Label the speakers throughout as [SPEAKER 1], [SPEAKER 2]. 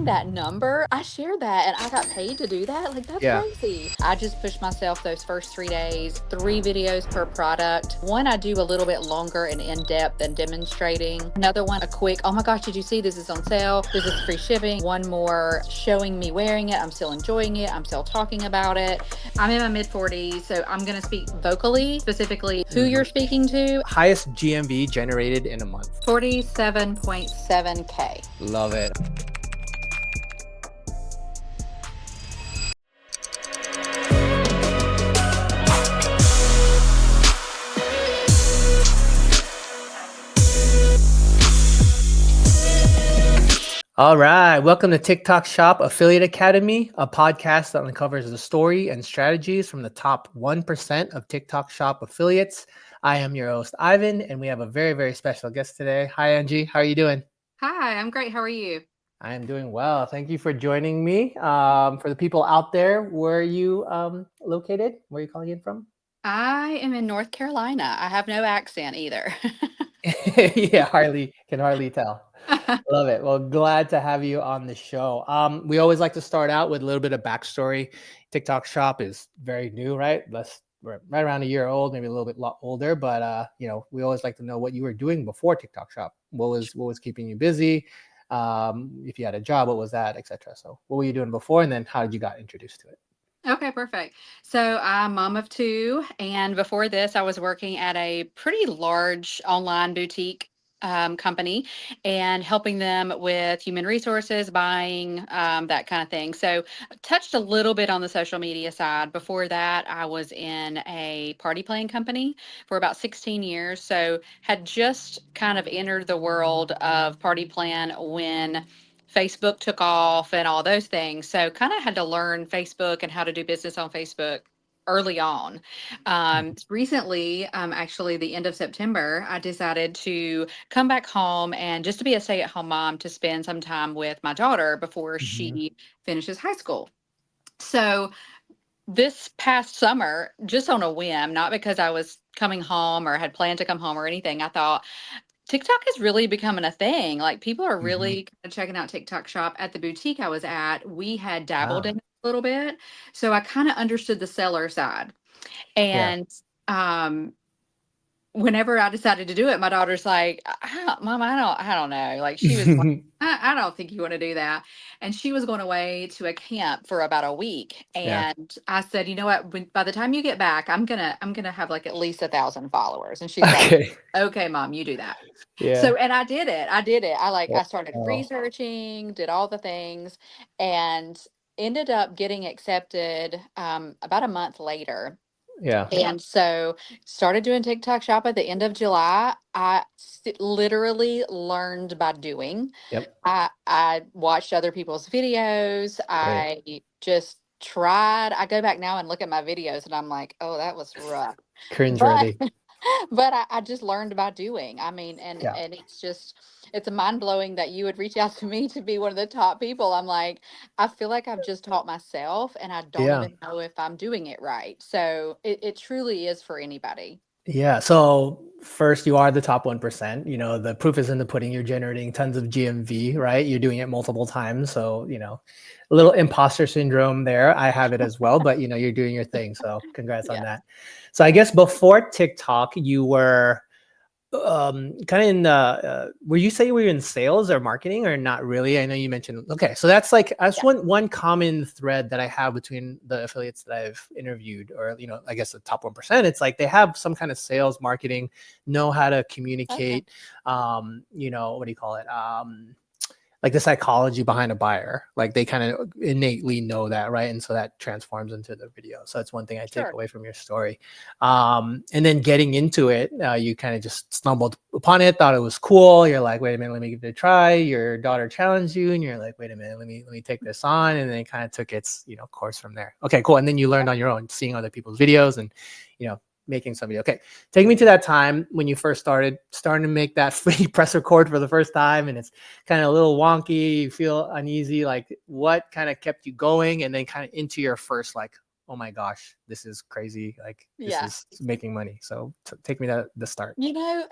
[SPEAKER 1] that number. I shared that and I got paid to do that. Like, that's
[SPEAKER 2] Yeah.
[SPEAKER 1] crazy. I just pushed myself those first 3 days, 3 videos per product. One I do a little bit longer and in depth and demonstrating. Another one, a quick, oh my gosh, did you see this is on sale? This is free shipping. One more showing me wearing it. I'm still enjoying it. I'm still talking about it. I'm in my mid 40s, so I'm going to speak vocally, specifically who you're speaking to.
[SPEAKER 2] Highest GMV generated in a month.
[SPEAKER 1] 47.7K.
[SPEAKER 2] Love it. All right. Welcome to TikTok Shop Affiliate Academy, a podcast that uncovers the story and strategies from the top 1% of TikTok Shop affiliates. I am your host, Ivan, and we have a very, very special guest today. Hi, Angie. How are you doing?
[SPEAKER 1] Hi, I'm great. How are you?
[SPEAKER 2] I am doing well. Thank you for joining me. For the people out there, where are you located? Where are you calling in from?
[SPEAKER 1] I am in North Carolina. I have no accent either.
[SPEAKER 2] Yeah, can hardly tell. Love it. Well, glad to have you on the show. We always like to start out with a little bit of backstory. TikTok Shop is very new, right? We're right around a year old, maybe a little bit older, but we always like to know what you were doing before TikTok Shop. What was keeping you busy? If you had a job, what was that, etc. So, what were you doing before, and then how did you got introduced to it?
[SPEAKER 1] Okay, perfect. So I'm mom of two, and before this, I was working at a pretty large online boutique company and helping them with human resources, buying, that kind of thing. So touched a little bit on the social media side. Before that, I was in a party planning company for about 16 years. So had just kind of entered the world of party plan when Facebook took off and all those things. So kind of had to learn Facebook and how to do business on Facebook early on. Recently, actually the end of September, I decided to come back home and just to be a stay-at-home mom to spend some time with my daughter before
[SPEAKER 2] Mhm.
[SPEAKER 1] she finishes high school. So this past summer, just on a whim, not because I was coming home or had planned to come home or anything, I thought TikTok is really becoming a thing. Like people are
[SPEAKER 2] Mhm.
[SPEAKER 1] really kind of checking out TikTok Shop. At the boutique I was at, we had dabbled
[SPEAKER 2] Ah,
[SPEAKER 1] in it a little bit. So I kind of understood the seller side.
[SPEAKER 2] yeah.
[SPEAKER 1] And um whenever I decided to do it, my daughter's like, Mom, I don't know. Like she was like, I don't think you want to do that. And she was going away to a camp for about a week.
[SPEAKER 2] Yeah.
[SPEAKER 1] And I said, you know what, by the time you get back, I'm gonna have like at least 1,000 followers. And she's like,
[SPEAKER 2] Okay.
[SPEAKER 1] okay, Mom, you do that.
[SPEAKER 2] Yeah.
[SPEAKER 1] So, and I did it. I did it. I started
[SPEAKER 2] Wow.
[SPEAKER 1] researching, did all the things, and ended up getting accepted about a month later.
[SPEAKER 2] Yeah.
[SPEAKER 1] And so started doing TikTok Shop at the end of July. Literally learned by doing.
[SPEAKER 2] Yep.
[SPEAKER 1] I watched other people's videos.
[SPEAKER 2] Great.
[SPEAKER 1] I just tried. I go back now and look at my videos and I'm like, oh, that was rough.
[SPEAKER 2] Cringe
[SPEAKER 1] But
[SPEAKER 2] worthy.
[SPEAKER 1] but I just learned by doing. I mean,
[SPEAKER 2] Yeah.
[SPEAKER 1] and it's mind blowing that you would reach out to me to be one of the top people. I'm like, I feel like I've just taught myself and I don't
[SPEAKER 2] Yeah.
[SPEAKER 1] even know if I'm doing it right. So it truly is for anybody.
[SPEAKER 2] Yeah. So first, you are the top 1%. The proof is in the pudding. You're generating tons of GMV, right? You're doing it multiple times. So, a little imposter syndrome there. I have it as well, but you're doing your thing. So congrats on
[SPEAKER 1] Yeah.
[SPEAKER 2] that. So I guess before TikTok, you were kind of in the were you say you were in sales or marketing or not really? I know you mentioned, okay, so that's
[SPEAKER 1] Yeah.
[SPEAKER 2] one common thread that I have between the affiliates that I've interviewed, or I guess the top 1%. It's like they have some kind of sales, marketing, know how to
[SPEAKER 1] Okay.
[SPEAKER 2] communicate. What do you call it? Like the psychology behind a buyer, like they kind of innately know that, right? And so that transforms into the video. So that's one thing I take
[SPEAKER 1] Sure.
[SPEAKER 2] away from your story. And then getting into it, you kind of just stumbled upon it, thought it was cool. You're like, wait a minute, let me give it a try. Your daughter challenged you, and you're like, wait a minute, let me take this on, and then it kind of took its course from there. Okay, cool. And then you learned on your own, seeing other people's videos, and making some video. Okay, take me to that time when you first starting to make that free press record for the first time, and it's kind of a little wonky. You feel uneasy. Like, what kind of kept you going, and then kind of into your first, like, oh my gosh, this is crazy. Like, this
[SPEAKER 1] Yeah.
[SPEAKER 2] is making money. So take me to the start.
[SPEAKER 1] You know,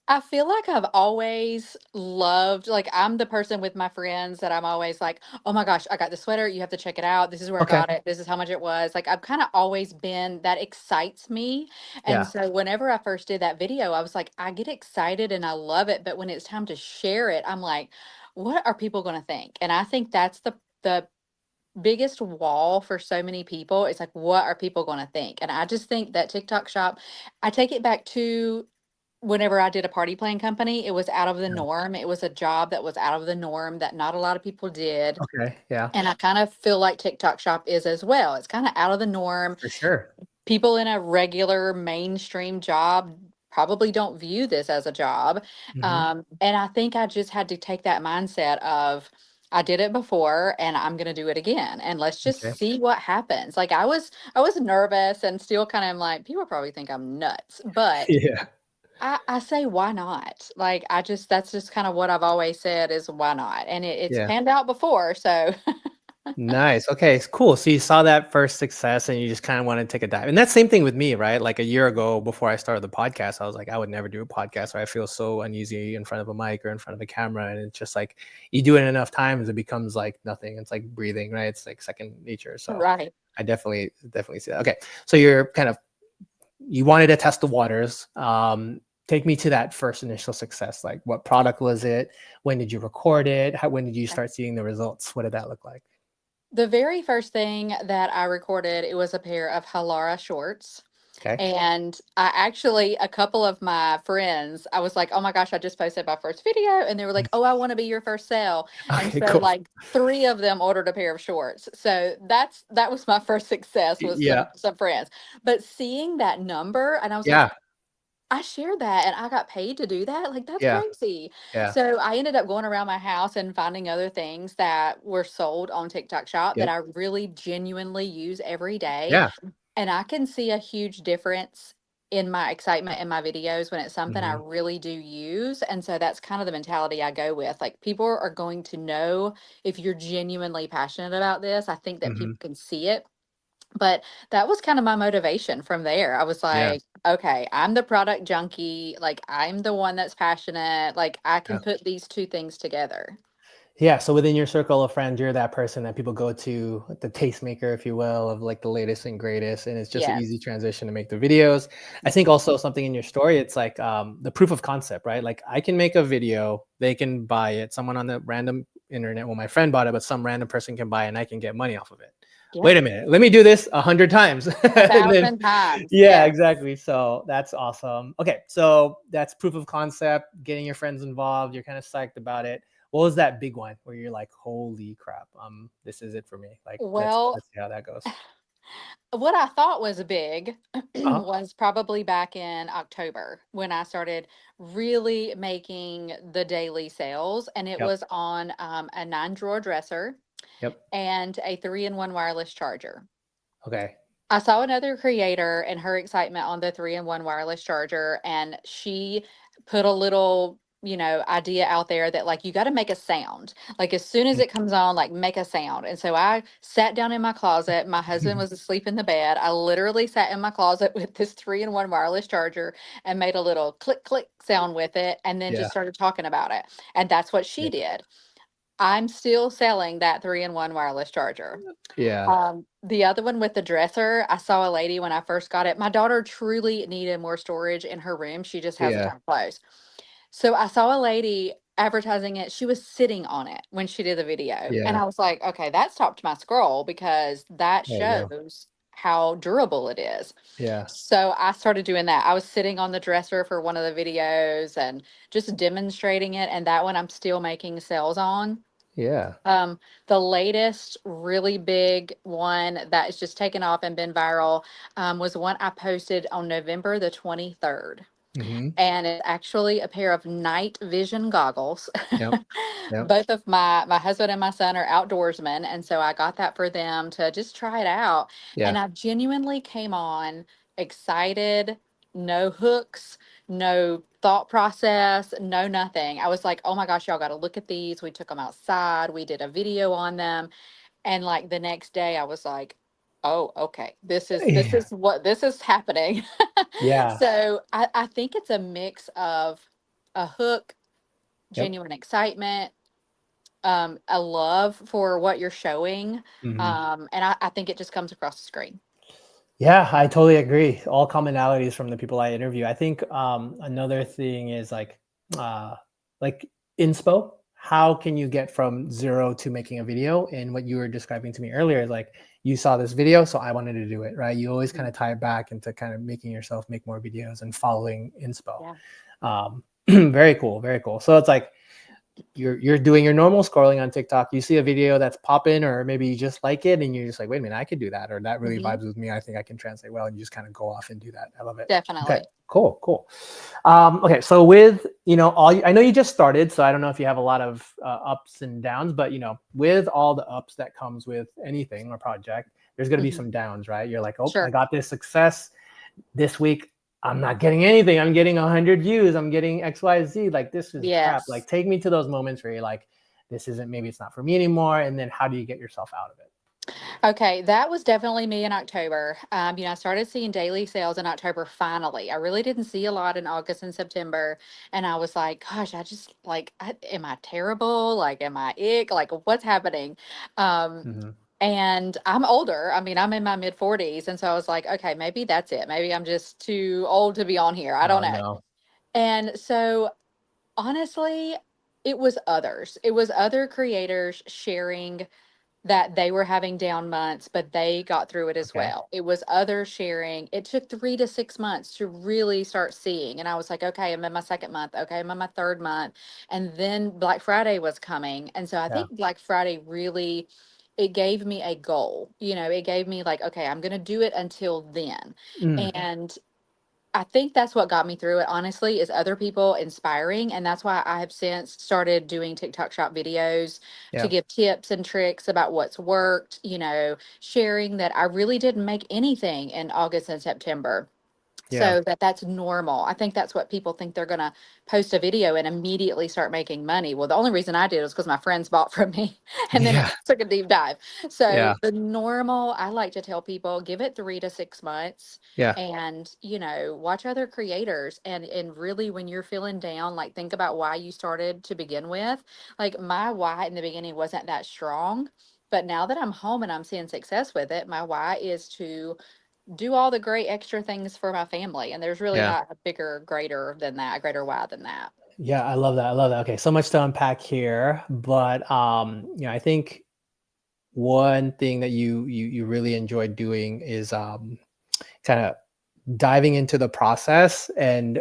[SPEAKER 1] I feel like I've always loved, like, I'm the person with my friends that I'm always like, oh my gosh, I got the sweater. You have to check it out. This is where I
[SPEAKER 2] Okay.
[SPEAKER 1] got it. This is how much it was. Like, I've kind of always been that excites me. And
[SPEAKER 2] Yeah.
[SPEAKER 1] so, whenever I first did that video, I was like, I get excited and I love it. But when it's time to share it, I'm like, what are people going to think? And I think that's the biggest wall for so many people. It's like, what are people going to think? And I just think that TikTok shop, I take it back to whenever I did a party plan company, it was out of the
[SPEAKER 2] Yeah.
[SPEAKER 1] norm. It was a job that was out of the norm that not a lot of people did.
[SPEAKER 2] Okay. Yeah.
[SPEAKER 1] And I kind of feel like TikTok shop is as well. It's kind of out of the norm.
[SPEAKER 2] For sure.
[SPEAKER 1] People in a regular mainstream job probably don't view this as a job.
[SPEAKER 2] Hmm.
[SPEAKER 1] And I think I just had to take that mindset of, I did it before and I'm going to do it again. And let's
[SPEAKER 2] Okay.
[SPEAKER 1] just see what happens. Like I was nervous and still kind of like, people probably think I'm nuts, but
[SPEAKER 2] Yeah.
[SPEAKER 1] I say why not? Like I just that's just kind of what I've always said is why not? And it's
[SPEAKER 2] Yeah.
[SPEAKER 1] panned out before. So
[SPEAKER 2] Nice. Okay, cool. So you saw that first success and you just kind of want to take a dive. And that's same thing with me, right? Like a year ago before I started the podcast, I was like, I would never do a podcast, or I feel so uneasy in front of a mic or in front of a camera. And it's just like you do it enough times, it becomes like nothing. It's like breathing, right? It's like second nature. So
[SPEAKER 1] right.
[SPEAKER 2] I definitely see that. Okay. So you're kind of you wanted to test the waters. Take me to that first initial success. Like what product was it? When did you record it? When did you start seeing the results? What did that look like?
[SPEAKER 1] The very first thing that I recorded, it was a pair of Halara shorts.
[SPEAKER 2] Okay.
[SPEAKER 1] And I actually, a couple of my friends, I was like, oh my gosh, I just posted my first video. And they were like, oh, I want to be your first sale. And
[SPEAKER 2] Okay,
[SPEAKER 1] so
[SPEAKER 2] cool.
[SPEAKER 1] like three of them ordered a pair of shorts. So that was my first success was
[SPEAKER 2] Yeah.
[SPEAKER 1] some friends. But seeing that number, and I was like,
[SPEAKER 2] Yeah.
[SPEAKER 1] I shared that and I got paid to do that. Like, that's
[SPEAKER 2] Yeah.
[SPEAKER 1] crazy.
[SPEAKER 2] Yeah.
[SPEAKER 1] So I ended up going around my house and finding other things that were sold on TikTok Shop that
[SPEAKER 2] Yep.
[SPEAKER 1] I really genuinely use every day.
[SPEAKER 2] Yeah.
[SPEAKER 1] And I can see a huge difference in my excitement in my videos when it's something I
[SPEAKER 2] Mhm.
[SPEAKER 1] really do use. And so that's kind of the mentality I go with. Like, people are going to know if you're genuinely passionate about this. I think that
[SPEAKER 2] Mhm.
[SPEAKER 1] people can see it. But that was kind of my motivation from there. I was
[SPEAKER 2] Yeah.
[SPEAKER 1] like, okay, I'm the product junkie. Like, I'm the one that's passionate. Like, I can
[SPEAKER 2] Yeah.
[SPEAKER 1] put these two things together.
[SPEAKER 2] Yeah. So within your circle of friends, you're that person that people go to, the tastemaker, if you will, of like the latest and greatest. And it's just an easy
[SPEAKER 1] Yes.
[SPEAKER 2] transition to make the videos. I think also something in your story, it's like the proof of concept, right? Like I can make a video, they can buy it. Someone on the random internet, well, my friend bought it, but some random person can buy it and I can get money off of it.
[SPEAKER 1] Yep.
[SPEAKER 2] Wait a minute, let me do this 100 times.
[SPEAKER 1] A
[SPEAKER 2] And then
[SPEAKER 1] thousand times.
[SPEAKER 2] yeah,
[SPEAKER 1] Yes.
[SPEAKER 2] exactly. So that's awesome. Okay, so that's proof of concept, getting your friends involved. You're kind of psyched about it. What was that big one where you're like, "Holy crap, this is it for me." Like, let's
[SPEAKER 1] Well,
[SPEAKER 2] let's see how that goes.
[SPEAKER 1] what I thought was big
[SPEAKER 2] Uh-huh.
[SPEAKER 1] was probably back in October when I started really making the daily sales. And it
[SPEAKER 2] Yep.
[SPEAKER 1] was on a 9 drawer dresser
[SPEAKER 2] Yep.
[SPEAKER 1] and a 3-in-1 wireless charger.
[SPEAKER 2] Okay.
[SPEAKER 1] I saw another creator and her excitement on the 3-in-1 wireless charger, and she put a little, idea out there that like you got to make a sound. Like as soon as it comes on, like make a sound. And so I sat down in my closet. My husband
[SPEAKER 2] Mhm.
[SPEAKER 1] was asleep in the bed. I literally sat in my closet with this 3-in-1 wireless charger and made a little click click sound with it and then
[SPEAKER 2] Yeah.
[SPEAKER 1] just started talking about it. And that's what she
[SPEAKER 2] Yep.
[SPEAKER 1] did. I'm still selling that 3-in-1 wireless charger.
[SPEAKER 2] Yeah.
[SPEAKER 1] The other one with the dresser, I saw a lady when I first got it. My daughter truly needed more storage in her room. She just has a
[SPEAKER 2] Yeah.
[SPEAKER 1] ton of clothes. So I saw a lady advertising it. She was sitting on it when she did the video. And
[SPEAKER 2] Yeah.
[SPEAKER 1] I was like, okay, that stopped my scroll because that
[SPEAKER 2] There you go.
[SPEAKER 1] shows how durable it is.
[SPEAKER 2] Yeah.
[SPEAKER 1] So I started doing that. I was sitting on the dresser for one of the videos and just demonstrating it. And that one I'm still making sales on.
[SPEAKER 2] Yeah.
[SPEAKER 1] Um, the latest really big one that is just taken off and been viral was one I posted on November the 23rd.
[SPEAKER 2] Mhm.
[SPEAKER 1] And it's actually a pair of night vision goggles.
[SPEAKER 2] Yep. Yep.
[SPEAKER 1] Both of my husband and my son are outdoorsmen, and so I got that for them to just try it out. And
[SPEAKER 2] Yeah.
[SPEAKER 1] I genuinely came on excited, no hooks, no thought process, no nothing. I was like, "Oh my gosh, y'all got to look at these." We took them outside, we did a video on them, and like the next day I was like, "Oh, okay. This
[SPEAKER 2] Yeah.
[SPEAKER 1] is what this is happening."
[SPEAKER 2] Yeah.
[SPEAKER 1] So I think it's a mix of a hook,
[SPEAKER 2] Yep.
[SPEAKER 1] genuine excitement, a love for what you're showing.
[SPEAKER 2] Mhm.
[SPEAKER 1] And I think it just comes across the screen.
[SPEAKER 2] Yeah, I totally agree. All commonalities from the people I interview. I think another thing is uh, like inspo. How can you get from zero to making a video? And what you were describing to me earlier is like you saw this video, so I wanted to do it, right? You always kind
[SPEAKER 1] Mhm.
[SPEAKER 2] of tie it back into kind of making yourself make more videos and following inspo.
[SPEAKER 1] Yeah.
[SPEAKER 2] Very cool, very cool. So it's like you're doing your normal scrolling on TikTok, you see a video that's popping, or maybe you just like it and you're just like, wait a minute, I could do that, or that really
[SPEAKER 1] Hmm.
[SPEAKER 2] vibes with me. I think I can translate well, and you just kind of go off and do that. I love it. Okay,
[SPEAKER 1] Definitely.
[SPEAKER 2] cool, cool. Okay, so with I know you just started, so I don't know if you have a lot of ups and downs, but with all the ups that comes with anything or project, there's going to be
[SPEAKER 1] Hmm.
[SPEAKER 2] some downs, right? You're like, oh, I
[SPEAKER 1] Sure.
[SPEAKER 2] got this success this week. I'm not getting anything. I'm getting 100 views. I'm getting XYZ. Like, this is crap. Like,
[SPEAKER 1] Yes.
[SPEAKER 2] take me to those moments where you're like, this isn't, maybe it's not for me anymore. And then how do you get yourself out of it?
[SPEAKER 1] Okay, that was definitely me in October. I started seeing daily sales in October finally. I really didn't see a lot in August and September. And I was like, gosh, I just like, am I terrible? Like, am I ick? Like, what's happening? Um,
[SPEAKER 2] Hmm.
[SPEAKER 1] and I'm older. I mean, I'm in my mid 40s. And so I was like, okay, maybe that's it. Maybe I'm just too old to be on here. I don't
[SPEAKER 2] Oh,
[SPEAKER 1] know.
[SPEAKER 2] no.
[SPEAKER 1] And so honestly, it was others. It was other creators sharing that they were having down months, but they got through it as
[SPEAKER 2] Okay.
[SPEAKER 1] well. It was others sharing. It took 3 to 6 months to really start seeing. And I was like, okay, I'm in my second month. Okay, I'm in my third month. And then Black Friday was coming. And so I
[SPEAKER 2] Yeah.
[SPEAKER 1] think Black Friday really, it gave me a goal. It gave me like, okay, I'm going to do it until then.
[SPEAKER 2] Mm,
[SPEAKER 1] And I think that's what got me through it, honestly, is other people inspiring. And that's why I have since started doing TikTok shop videos to
[SPEAKER 2] yeah.
[SPEAKER 1] give tips and tricks about what's worked, sharing that I really didn't make anything in August and September.
[SPEAKER 2] Yeah.
[SPEAKER 1] So that's normal. I think that's what people think they're going to post a video and immediately start making money. Well, the only reason I did was because my friends bought from me and then
[SPEAKER 2] Yeah.
[SPEAKER 1] took a deep dive. So
[SPEAKER 2] Yeah.
[SPEAKER 1] the normal, I like to tell people, give it 3 to 6 months
[SPEAKER 2] Yeah.
[SPEAKER 1] and, watch other creators and really when you're feeling down, like think about why you started to begin with. Like my why in the beginning wasn't that strong. But now that I'm home and I'm seeing success with it, my why is to do all the great extra things for my family. And there's really
[SPEAKER 2] Yeah.
[SPEAKER 1] not a bigger, greater than that, a greater why than that.
[SPEAKER 2] Yeah. I love that. I love that. Okay. So much to unpack here, but, I think one thing that you really enjoyed doing is, kind of diving into the process and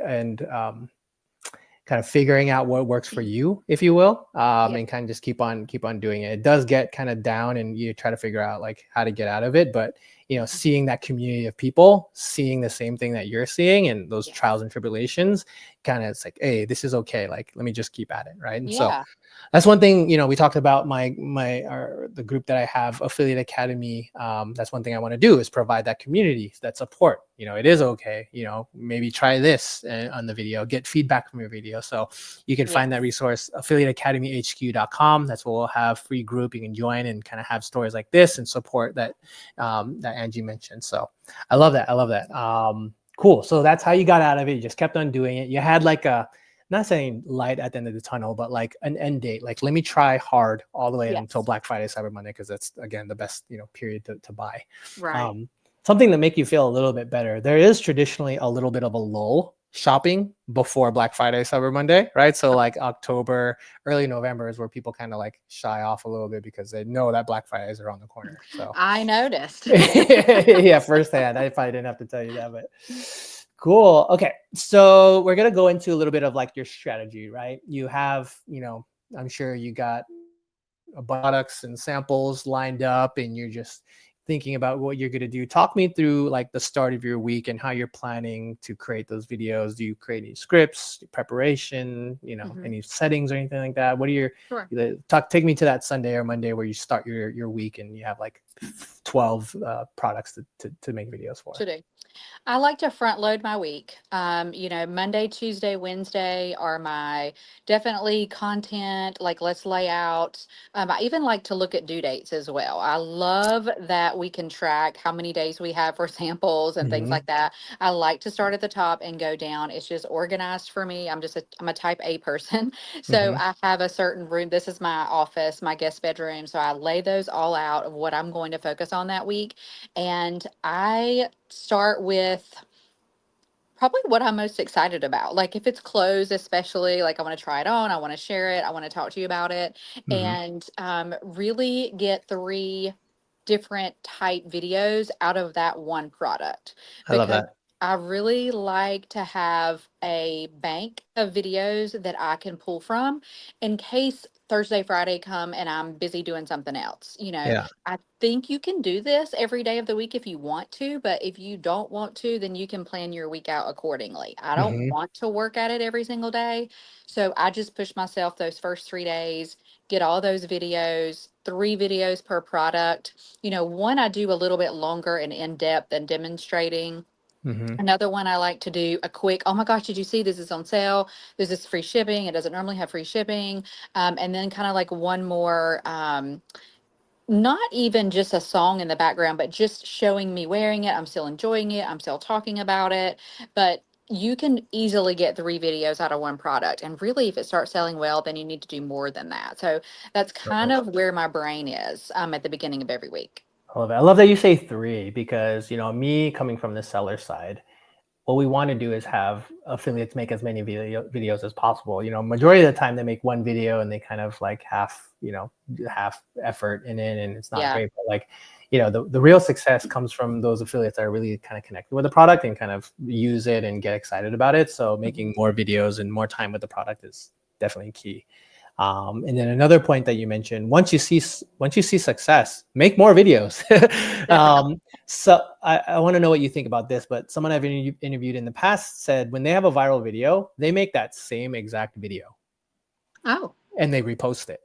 [SPEAKER 2] kind of figuring out what works for you, if you will,
[SPEAKER 1] Yeah.
[SPEAKER 2] and kind of just keep on doing it. It does get kind of down, and you try to figure out like how to get out of it. But
[SPEAKER 1] Mhm.
[SPEAKER 2] seeing that community of people, seeing the same thing that you're seeing, and those trials
[SPEAKER 1] Yes.
[SPEAKER 2] and tribulations, kind of it's like, hey, this is okay. Like, let me just keep at it, right? And so
[SPEAKER 1] Yeah.
[SPEAKER 2] that's one thing, we talked about the group that I have, Affiliate Academy. That's one thing I want to do is provide that community, that support. It is okay. Maybe try this on the video, get feedback from your video. So you can find that
[SPEAKER 1] Yes.
[SPEAKER 2] resource, affiliateacademyhq.com. That's where we'll have free group you can join and kind of have stories like this and support that Angie mentioned. So I love that. I love that. Cool. So that's how you got out of it. You just kept on doing it. You had like a, not saying light at the end of the tunnel, but like an end date. Like, let me try hard all the way until
[SPEAKER 1] Yes.
[SPEAKER 2] Black Friday, Cyber Monday, because that's again the best period to buy.
[SPEAKER 1] Right.
[SPEAKER 2] Um, Something to make you feel a little bit better. There is traditionally a little bit of a lull shopping before Black Friday, Cyber Monday, right? So like October, early November is where people kind of like shy off a little bit because they know that Black Friday is around the corner. So
[SPEAKER 1] I noticed.
[SPEAKER 2] yeah, firsthand. I probably didn't have to tell you that, but cool. Okay. So we're gonna go into a little bit of like your strategy, right? You have, I'm sure you got products and samples lined up and you're just thinking about what you're going to do. Talk me through like the start of your week and how you're planning to create those videos. Do you create any scripts, preparation,
[SPEAKER 1] Hmm.
[SPEAKER 2] any settings or anything like that? What are your
[SPEAKER 1] Sure.
[SPEAKER 2] take me to that Sunday or Monday where you start your week and you have like 12 products to make videos for?
[SPEAKER 1] To do. I like to front load my week. Monday, Tuesday, Wednesday are my definitely content, like let's lay out. I even like to look at due dates as well. I love that we can track how many days we have for samples and things
[SPEAKER 2] Hmm.
[SPEAKER 1] like that. I like to start at the top and go down. It's just organized for me. I'm a type A person. So
[SPEAKER 2] Hmm.
[SPEAKER 1] I have a certain room. This is my office, my guest bedroom. So I lay those all out of what I'm going to focus on that week. And I start with probably what I'm most excited about. Like if it's clothes, especially, like I want to try it on, I want to share it, I want to talk to you about it,
[SPEAKER 2] Hmm.
[SPEAKER 1] and really get three different type videos out of that one product
[SPEAKER 2] I love
[SPEAKER 1] because
[SPEAKER 2] that.
[SPEAKER 1] I really like to have a bank of videos that I can pull from in case Thursday, Friday come and I'm busy doing something else.
[SPEAKER 2] Yeah.
[SPEAKER 1] I think you can do this every day of the week if you want to, but if you don't want to, then you can plan your week out accordingly. I don't
[SPEAKER 2] Hmm.
[SPEAKER 1] want to work at it every single day. So I just push myself those first 3 days, get all those videos, 3 videos per product. One I do a little bit longer and in depth and demonstrating.
[SPEAKER 2] Hmm.
[SPEAKER 1] Another one I like to do a quick, oh my gosh, did you see this is on sale? This is free shipping. It doesn't normally have free shipping. And then kind of like one more. Not even just a song in the background, but just showing me wearing it. I'm still enjoying it. I'm still talking about it. But you can easily get 3 videos out of one product. And really, if it starts selling well, then you need to do more than that. So that's kind
[SPEAKER 2] Perfect.
[SPEAKER 1] of where my brain is at the beginning of every week.
[SPEAKER 2] I love it. I love that you say three because, me coming from the seller side, what we want to do is have affiliates make as many videos as possible. Majority of the time they make one video and they kind of like half effort in it and it's not
[SPEAKER 1] Yeah.
[SPEAKER 2] great. But like, the real success comes from those affiliates that are really kind of connected with the product and kind of use it and get excited about it. So
[SPEAKER 1] Mhm.
[SPEAKER 2] making more videos and more time with the product is definitely key. And then another point that you mentioned, once you see success, make more videos.
[SPEAKER 1] Definitely.
[SPEAKER 2] So I want to know what you think about this, but someone I've interviewed in the past said when they have a viral video, they make that same exact video
[SPEAKER 1] Oh,
[SPEAKER 2] and they repost it.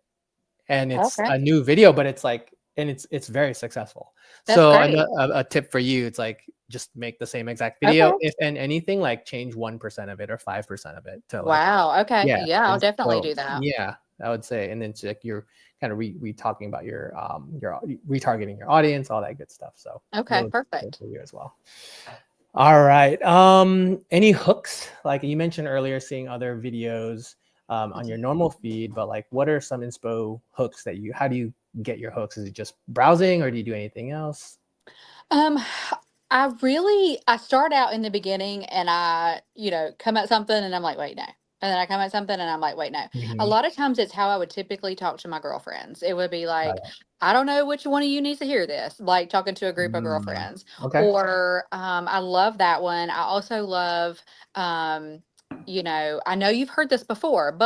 [SPEAKER 2] And it's
[SPEAKER 1] okay.
[SPEAKER 2] a new video, but it's very successful.
[SPEAKER 1] That's
[SPEAKER 2] So
[SPEAKER 1] great.
[SPEAKER 2] a tip for you, it's like just make the same exact video.
[SPEAKER 1] Okay.
[SPEAKER 2] If and anything, like change 1% of it or 5% of it to like
[SPEAKER 1] Wow. Okay.
[SPEAKER 2] yeah.
[SPEAKER 1] Yeah, I'll
[SPEAKER 2] And
[SPEAKER 1] definitely
[SPEAKER 2] so
[SPEAKER 1] do that.
[SPEAKER 2] yeah, I would say, and then it's like you're kind of talking about your retargeting your audience, all that good stuff. So
[SPEAKER 1] Okay.
[SPEAKER 2] really good
[SPEAKER 1] Perfect.
[SPEAKER 2] for you as well. All right. Any hooks? Like you mentioned earlier, seeing other videos on your normal feed, but like, what are some inspo hooks how do you get your hooks? Is it just browsing or do you do anything else?
[SPEAKER 1] Um, I start out in the beginning and come at something and I'm like, wait, no. And then I come at something and I'm like, wait, no. A
[SPEAKER 2] Mhm.
[SPEAKER 1] lot of times it's how I would typically talk to my girlfriends. It would be
[SPEAKER 2] Got
[SPEAKER 1] like,
[SPEAKER 2] it.
[SPEAKER 1] I don't know which one of you needs to hear this, like talking to a group of
[SPEAKER 2] Mm,
[SPEAKER 1] girlfriends.
[SPEAKER 2] okay.
[SPEAKER 1] Or I love that one. I also love, I know you've heard this before,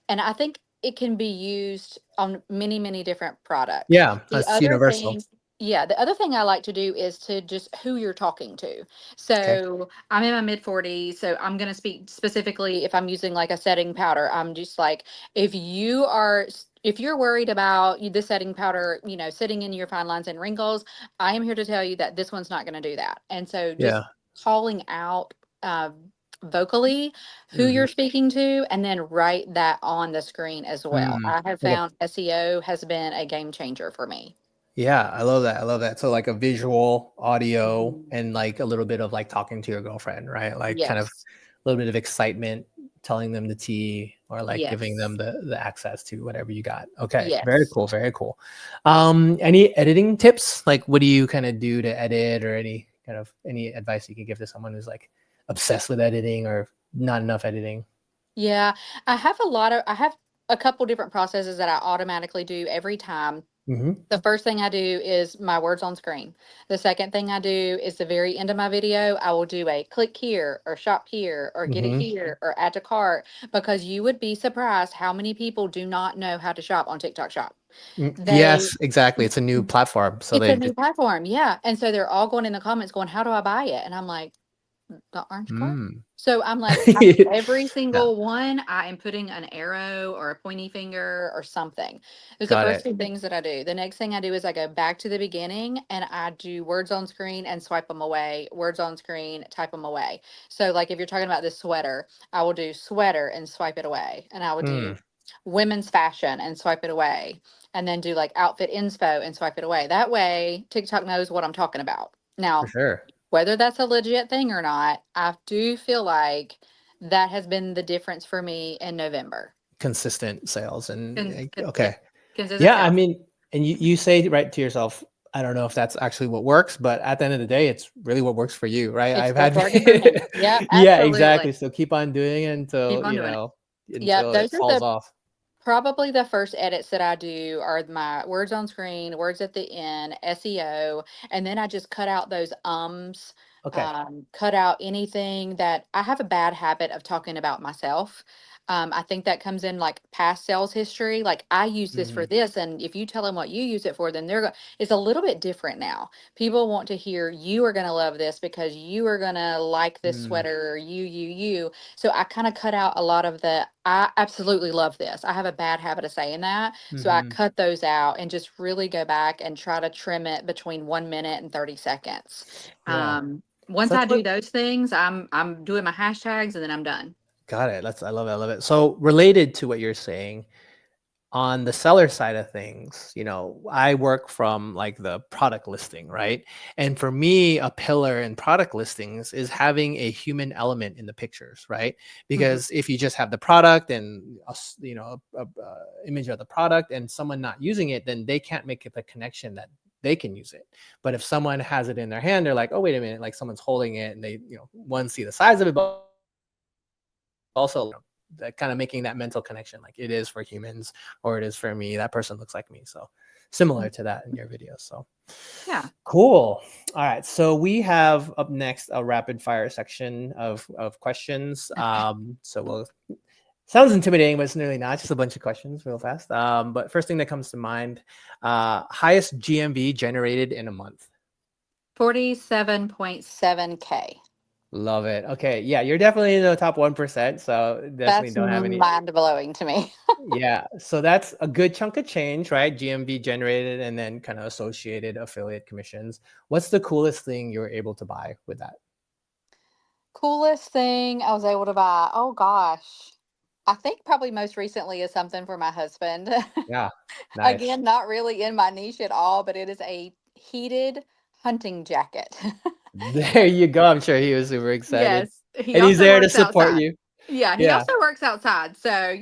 [SPEAKER 1] and I think it can be used on many, many different products.
[SPEAKER 2] Yeah,
[SPEAKER 1] The
[SPEAKER 2] that's
[SPEAKER 1] other
[SPEAKER 2] universal.
[SPEAKER 1] thing Yeah, the other thing I like to do is to just who you're talking to.
[SPEAKER 2] Okay.
[SPEAKER 1] So I'm in my mid 40s, so I'm going to speak specifically if I'm using like a setting powder. I'm just like, if you're worried about the setting powder, sitting in your fine lines and wrinkles, I am here to tell you that this one's not going to do that. And so
[SPEAKER 2] Yeah.
[SPEAKER 1] just calling out vocally who
[SPEAKER 2] Hmm.
[SPEAKER 1] you're speaking to and then write that on the screen as well.
[SPEAKER 2] Mm.
[SPEAKER 1] I have
[SPEAKER 2] Like
[SPEAKER 1] found SEO has been a game changer for me.
[SPEAKER 2] yeah, I love that. I love that. So like a visual, audio,
[SPEAKER 1] Mhm.
[SPEAKER 2] and like a little bit of like talking to your girlfriend, right? Like kind of
[SPEAKER 1] Yes.
[SPEAKER 2] a little bit of excitement, telling them the tea or like giving them
[SPEAKER 1] Yes.
[SPEAKER 2] the access to whatever you got. Okay, very
[SPEAKER 1] Yes.
[SPEAKER 2] cool, very cool. Any editing tips? Like what do you kind of do to edit or any advice you can give to someone who's like obsessed with editing or not enough editing?
[SPEAKER 1] Yeah. I have a couple different processes that I automatically do every time.
[SPEAKER 2] Hmm.
[SPEAKER 1] The first thing I do is my words on screen. The second thing I do is the very end of my video, I will do a click here or shop here or get it
[SPEAKER 2] Hmm.
[SPEAKER 1] here or add to cart because you would be surprised how many people do not know how to shop on TikTok Shop. They
[SPEAKER 2] Yes, exactly. It's a new platform. So
[SPEAKER 1] It's a
[SPEAKER 2] they
[SPEAKER 1] new
[SPEAKER 2] just
[SPEAKER 1] platform, yeah, and so they're all going in the comments going, "How do I buy it?" And I'm like, The orange color?
[SPEAKER 2] Mm.
[SPEAKER 1] So I'm like, every
[SPEAKER 2] Yeah,
[SPEAKER 1] single one, I am putting an arrow or a pointy finger or something. Those are the
[SPEAKER 2] got
[SPEAKER 1] first
[SPEAKER 2] it.
[SPEAKER 1] two things that I do. The next thing I do is I go back to the beginning and I do words on screen and swipe them away, words on screen, type them away. So, like, if you're talking about this sweater, I will do sweater and swipe it away. And I would
[SPEAKER 2] Mm,
[SPEAKER 1] do women's fashion and swipe it away. And then do like outfit inspo and swipe it away. That way, TikTok knows what I'm talking about.
[SPEAKER 2] for
[SPEAKER 1] Now,
[SPEAKER 2] sure.
[SPEAKER 1] whether that's a legit thing or not, I do feel like that has been the difference for me in November.
[SPEAKER 2] Consistent sales
[SPEAKER 1] Yeah,
[SPEAKER 2] okay.
[SPEAKER 1] consistent
[SPEAKER 2] Yeah, I
[SPEAKER 1] sales.
[SPEAKER 2] mean, and you say right to yourself, I don't know if that's actually what works, but at the end of the day, it's really what works for you, right?
[SPEAKER 1] It's
[SPEAKER 2] I've
[SPEAKER 1] what's
[SPEAKER 2] had
[SPEAKER 1] working for me. Yep,
[SPEAKER 2] yeah,
[SPEAKER 1] absolutely.
[SPEAKER 2] exactly. So keep on doing it
[SPEAKER 1] Keep
[SPEAKER 2] until,
[SPEAKER 1] on doing it. Yep,
[SPEAKER 2] until it
[SPEAKER 1] those are
[SPEAKER 2] falls
[SPEAKER 1] the
[SPEAKER 2] off.
[SPEAKER 1] probably the first edits that I do are my words on screen, words at the end, SEO, and then I just cut out those ums,
[SPEAKER 2] Okay.
[SPEAKER 1] cut out anything that I have a bad habit of talking about myself. I think that comes in like past sales history. Like I use this for
[SPEAKER 2] Mhm.
[SPEAKER 1] this, and if you tell them what you use it for, then it's a little bit different now. People want to hear you are going to love this because you are going to like this
[SPEAKER 2] Mm,
[SPEAKER 1] sweater, or you. So I kind of cut out a lot of the I absolutely love this. I have a bad habit of saying that. So I
[SPEAKER 2] mhm.
[SPEAKER 1] cut those out and just really go back and try to trim it between 1 minute and 30 seconds.
[SPEAKER 2] Yeah.
[SPEAKER 1] Once
[SPEAKER 2] So
[SPEAKER 1] I
[SPEAKER 2] that's
[SPEAKER 1] do
[SPEAKER 2] what
[SPEAKER 1] those things, I'm doing my hashtags and then I'm done.
[SPEAKER 2] got it. That's I love it. I love it. So related to what you're saying, on the seller side of things, I work from like the product listing, right? And for me, a pillar in product listings is having a human element in the pictures, right?
[SPEAKER 1] Mhm.
[SPEAKER 2] Because if you just have the product and a image of the product and someone not using it, then they can't make it the connection that they can use it. But if someone has it in their hand, they're like, oh, wait a minute, like someone's holding it and they, one, see the size of it, but also that kind of making that mental connection like it is for humans or it is for me, that person looks like me, so similar to that in your video. So
[SPEAKER 1] Yeah.
[SPEAKER 2] cool. All right, so we have up next a rapid fire section of questions.
[SPEAKER 1] Okay.
[SPEAKER 2] So we'll sounds intimidating, but it's really not, just a bunch of questions real fast. But first thing that comes to mind, highest GMV generated in a month.
[SPEAKER 1] 47.7K.
[SPEAKER 2] Love it. Okay, yeah, you're definitely in the top 1%, so definitely
[SPEAKER 1] That's
[SPEAKER 2] don't have any.
[SPEAKER 1] mind blowing to me.
[SPEAKER 2] Yeah, so that's a good chunk of change, right? GMV generated and then kind of associated affiliate commissions. What's the coolest thing you were able to buy with that?
[SPEAKER 1] Coolest thing I was able to buy. Oh gosh. I think probably most recently is something for my husband.
[SPEAKER 2] Yeah, nice.
[SPEAKER 1] Again, not really in my niche at all, but it is a heated hunting jacket.
[SPEAKER 2] There you go. I'm sure he was super excited.
[SPEAKER 1] Yes, he
[SPEAKER 2] And he's
[SPEAKER 1] also
[SPEAKER 2] there to
[SPEAKER 1] works
[SPEAKER 2] support
[SPEAKER 1] outside.
[SPEAKER 2] you.
[SPEAKER 1] Yeah, he
[SPEAKER 2] Yeah,
[SPEAKER 1] also works outside. So,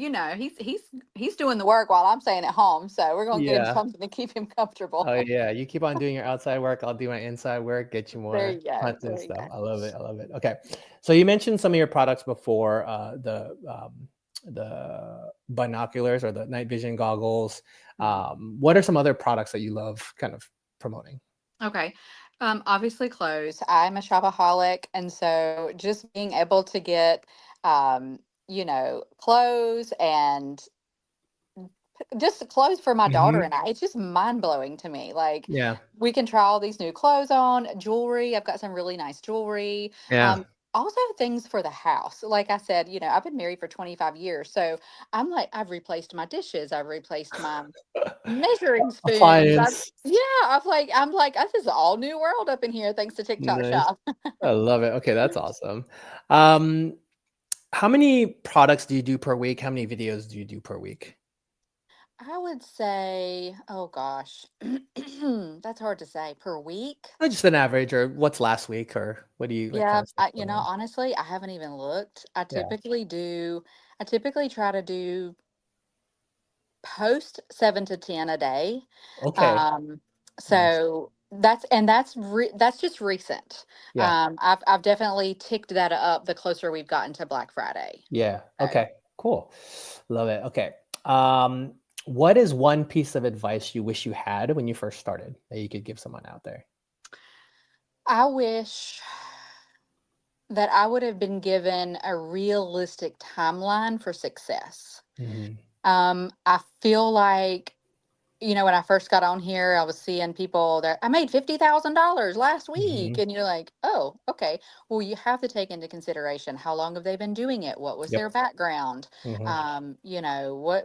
[SPEAKER 1] he's doing the work while I'm staying at home. So we're gonna get him
[SPEAKER 2] yeah.
[SPEAKER 1] something to keep him comfortable.
[SPEAKER 2] Oh yeah, you keep on doing your outside work. I'll do my inside work. Get you
[SPEAKER 1] There
[SPEAKER 2] more
[SPEAKER 1] you go.
[SPEAKER 2] hunting
[SPEAKER 1] There you
[SPEAKER 2] stuff.
[SPEAKER 1] go.
[SPEAKER 2] I love it. I love it. Okay, so you mentioned some of your products before, the binoculars or the night vision goggles.
[SPEAKER 1] Mhm.
[SPEAKER 2] What are some other products that you love, kind of promoting?
[SPEAKER 1] Okay. Obviously clothes. I'm a shopaholic, and so just being able to get um, clothes and just clothes for my daughter
[SPEAKER 2] Hmm.
[SPEAKER 1] and I, it's just mind blowing to me. Like
[SPEAKER 2] Yeah,
[SPEAKER 1] we can try all these new clothes on, jewelry. I've got some really nice jewelry.
[SPEAKER 2] yeah.
[SPEAKER 1] Also things for the house. Like I said, I've been married for 25 years. So I'm like, I've replaced my dishes, I've replaced my measuring spoons.
[SPEAKER 2] Appliance.
[SPEAKER 1] I'm like, this is all new world up in here thanks to TikTok
[SPEAKER 2] Nice.
[SPEAKER 1] Shop.
[SPEAKER 2] I love it. Okay, that's awesome. Um, how many products do you do per week? How many videos do you do per week?
[SPEAKER 1] I would say, oh gosh, that's hard to say. Per week?
[SPEAKER 2] Just an average, or what's last week, or what do you like kind
[SPEAKER 1] Yeah,
[SPEAKER 2] of stuff going on?
[SPEAKER 1] honestly, I haven't even looked.
[SPEAKER 2] Yeah.
[SPEAKER 1] I typically try to do post 7 to 10 a day.
[SPEAKER 2] Okay.
[SPEAKER 1] Um,
[SPEAKER 2] Nice.
[SPEAKER 1] so that's just recent.
[SPEAKER 2] Yeah.
[SPEAKER 1] I've definitely ticked that up the closer we've gotten to Black Friday.
[SPEAKER 2] Yeah.
[SPEAKER 1] So
[SPEAKER 2] Okay. Cool. Love it. Okay. Um, what is one piece of advice you wish you had when you first started that you could give someone out there?
[SPEAKER 1] I wish that I would have been given a realistic timeline for success.
[SPEAKER 2] Hmm.
[SPEAKER 1] I feel like when I first got on here, I was seeing people that I made $50,000 last week.
[SPEAKER 2] Hmm.
[SPEAKER 1] And you're like, oh, okay. Well, you have to take into consideration how long have they been doing it? What was
[SPEAKER 2] Yep.
[SPEAKER 1] their background?
[SPEAKER 2] Hmm.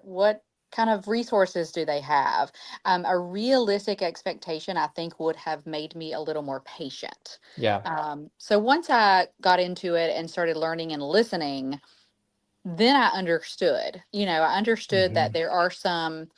[SPEAKER 1] What kind of resources do they have? A realistic expectation, I think, would have made me a little more patient.
[SPEAKER 2] Yeah.
[SPEAKER 1] So once I got into it and started learning and listening, then I understood. I understood that
[SPEAKER 2] Hmm.
[SPEAKER 1] there are some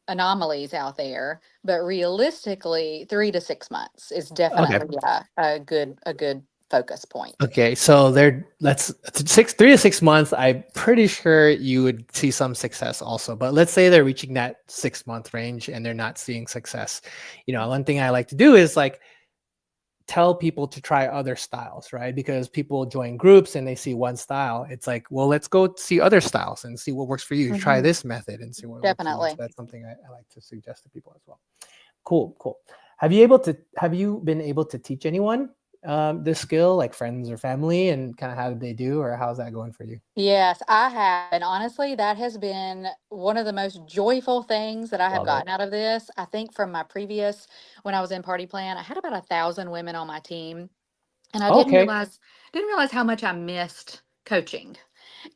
[SPEAKER 1] anomalies out there, but realistically, 3 to 6 months is
[SPEAKER 2] Okay.
[SPEAKER 1] definitely a good focus point.
[SPEAKER 2] Okay, so there, that's 3 to 6 months. I'm pretty sure you would see some success also. But let's say they're reaching that 6 month range and they're not seeing success. One thing I like to do is like tell people to try other styles, right? Because people join groups and they see one style. It's like, well, let's go see other styles and see what works for you. Try
[SPEAKER 1] Hmm.
[SPEAKER 2] this method and see what works for you. So
[SPEAKER 1] Definitely.
[SPEAKER 2] that's something I like to suggest to people as well. Cool, cool. Have you been able to teach anyone this skill, like friends or family, and kind of how did they do, or how's that going for you?
[SPEAKER 1] Yes, I have. And honestly, that has been one of the most joyful things that I have
[SPEAKER 2] Love it.
[SPEAKER 1] gotten out of this. I think from my previous, when I was in Party Plan, I had about 1,000 women on my team. And I didn't
[SPEAKER 2] Okay.
[SPEAKER 1] realize how much I missed coaching.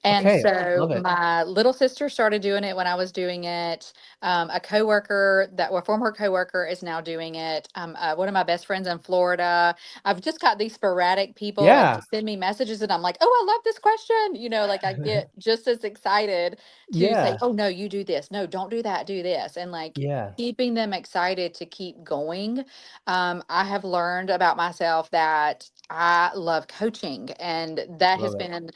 [SPEAKER 1] And
[SPEAKER 2] Okay.
[SPEAKER 1] so
[SPEAKER 2] Love it.
[SPEAKER 1] my little sister started doing it when I was doing it. A coworker former coworker is now doing it. One of my best friends in Florida. I've just got these sporadic people like
[SPEAKER 2] Yeah.
[SPEAKER 1] that send me messages, and I'm like, oh, I love this question. Like I get just as excited to say,
[SPEAKER 2] Yeah.
[SPEAKER 1] oh no, you do this. No, don't do that. Do this, and like
[SPEAKER 2] Yeah.
[SPEAKER 1] keeping them excited to keep going. I have learned about myself that I love coaching, and that has
[SPEAKER 2] Love it.
[SPEAKER 1] been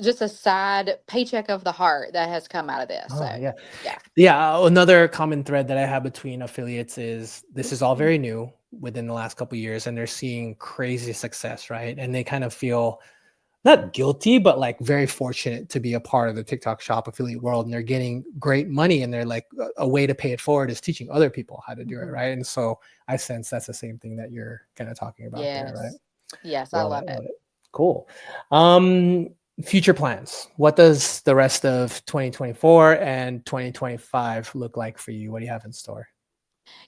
[SPEAKER 1] just a side paycheck of the heart that has come out of this.
[SPEAKER 2] Oh,
[SPEAKER 1] So,
[SPEAKER 2] yeah.
[SPEAKER 1] yeah.
[SPEAKER 2] Yeah, another common thread that I have between affiliates is this is all
[SPEAKER 1] Mhm.
[SPEAKER 2] very new within the last couple of years, and they're seeing crazy success, right? And they kind of feel not guilty, but like very fortunate to be a part of the TikTok shop affiliate world. And they're getting great money. And they're like, a way to pay it forward is teaching other people how to do it.
[SPEAKER 1] Mhm.
[SPEAKER 2] Right. And so I sense that's the same thing that you're kind of talking about there. Right.
[SPEAKER 1] Yes. Yes, I
[SPEAKER 2] Love
[SPEAKER 1] love
[SPEAKER 2] it.
[SPEAKER 1] it.
[SPEAKER 2] Love it. Cool. Um, Future plans. What does the rest of 2024 and 2025 look like for you? What do you have in store?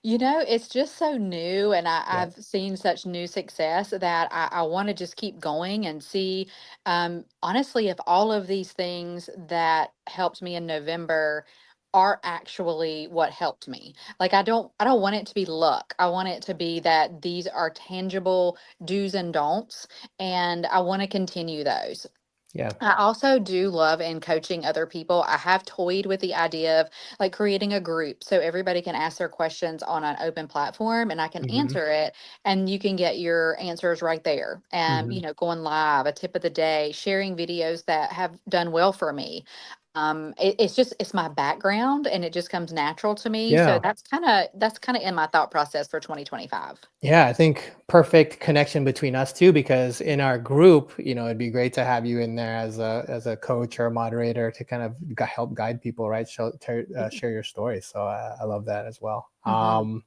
[SPEAKER 1] It's just so new, and
[SPEAKER 2] Yeah.
[SPEAKER 1] I've seen such new success that I want to just keep going and see, honestly, if all of these things that helped me in November are actually what helped me. Like I don't want it to be luck. I want it to be that these are tangible do's and don'ts, and I want to continue those.
[SPEAKER 2] Yeah.
[SPEAKER 1] I also do love in coaching other people. I have toyed with the idea of like creating a group so everybody can ask their questions on an open platform and I can
[SPEAKER 2] Hmm.
[SPEAKER 1] answer it, and you can get your answers right there. And,
[SPEAKER 2] Hmm.
[SPEAKER 1] going live, a tip of the day, sharing videos that have done well for me. It's my background and it just comes natural to me. So
[SPEAKER 2] Yeah.
[SPEAKER 1] that's kind of in my thought process for 2025.
[SPEAKER 2] Yeah, I think perfect connection between us too, because in our group, it'd be great to have you in there as a coach or a moderator to kind of help guide people, right? Share your story. So I love that as well.
[SPEAKER 1] Mm-hmm.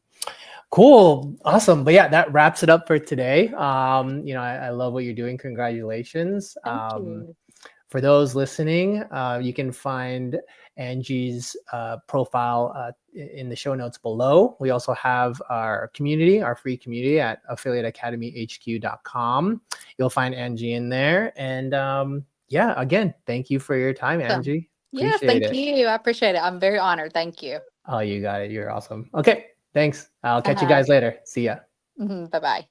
[SPEAKER 2] Cool, awesome. But yeah, that wraps it up for today. I love what you're doing. Congratulations.
[SPEAKER 1] Thank you.
[SPEAKER 2] For those listening, you can find Angie's profile in the show notes below. We also have our community, our free community at affiliateacademyhq.com. You'll find Angie in there. And yeah, again, thank you for your time,
[SPEAKER 1] Awesome.
[SPEAKER 2] Angie.
[SPEAKER 1] Yes,
[SPEAKER 2] Appreciate
[SPEAKER 1] thank
[SPEAKER 2] it.
[SPEAKER 1] you. I appreciate it. I'm very honored. Thank you.
[SPEAKER 2] Oh, you got it. You're awesome. Okay, thanks. I'll catch you
[SPEAKER 1] Uh-huh.
[SPEAKER 2] guys later. See ya.
[SPEAKER 1] Bye bye.